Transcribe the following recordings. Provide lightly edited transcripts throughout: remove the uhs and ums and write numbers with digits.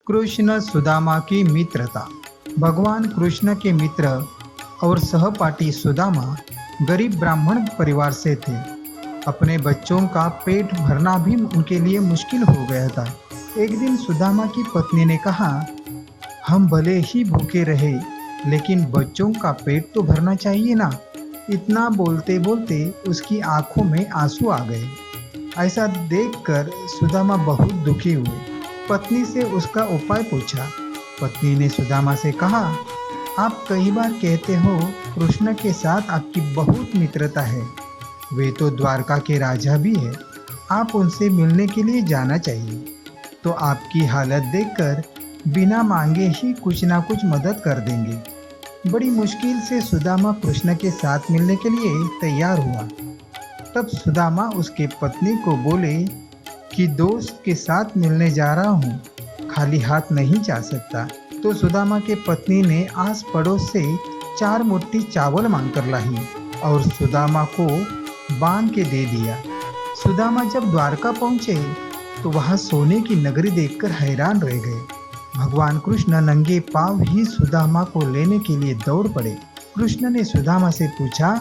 कृष्ण सुदामा की मित्रता। भगवान कृष्ण के मित्र और सहपाठी सुदामा गरीब ब्राह्मण परिवार से थे। अपने बच्चों का पेट भरना भी उनके लिए मुश्किल हो गया था। एक दिन सुदामा की पत्नी ने कहा, हम भले ही भूखे रहे, लेकिन बच्चों का पेट तो भरना चाहिए ना। इतना बोलते बोलते उसकी आंखों में आंसू आ गए। ऐसा देखकर सुदामा बहुत दुखी हुए। पत्नी से उसका उपाय पूछा। पत्नी ने सुदामा से कहा, आप कई बार कहते हो कृष्ण के साथ आपकी बहुत मित्रता है। वे तो द्वारका के राजा भी है। आप उनसे मिलने के लिए जाना चाहिए। तो आपकी हालत देखकर बिना मांगे ही कुछ ना कुछ मदद कर देंगे। बड़ी मुश्किल से सुदामा कृष्ण के साथ मिलने के लिए तैयार हुआ। तब सुदामा उसके पत्नी को बोले कि दोस्त के साथ मिलने जा रहा हूँ, खाली हाथ नहीं जा सकता। तो सुदामा के पत्नी ने आस पड़ोस से 4 मुट्ठी चावल मांगकर लाई और सुदामा को बांध के दे दिया। सुदामा जब द्वारका पहुँचे तो वहाँ सोने की नगरी देखकर हैरान रह गए। भगवान कृष्ण नंगे पांव ही सुदामा को लेने के लिए दौड़ पड़े। कृष्ण ने सुदामा से पूछा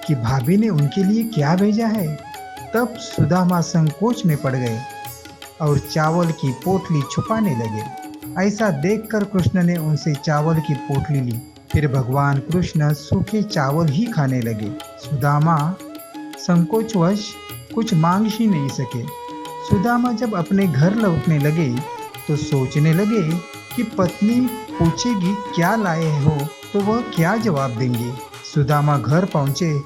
कि भाभी ने उनके लिए क्या भेजा है। तब सुदामा संकोच में पड़ गए और चावल की पोटली छुपाने लगे। ऐसा देखकर कृष्ण ने उनसे चावल की पोटली ली। फिर भगवान कृष्ण सूखे चावल ही खाने लगे। सुदामा संकोचवश कुछ मांग ही नहीं सके। सुदामा जब अपने घर लौटने लगे तो सोचने लगे कि पत्नी पूछेगी क्या लाए हो तो वह क्या जवाब देंगे। सुदामा घर पहुँचे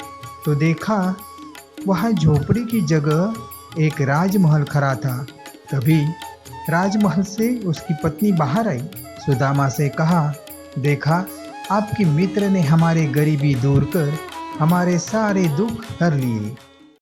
तो देखा वहाँ झोपड़ी की जगह एक राजमहल खड़ा था। तभी राजमहल से उसकी पत्नी बाहर आई। सुदामा से कहा, देखा आपके मित्र ने हमारे गरीबी दूर कर हमारे सारे दुख हर लिए।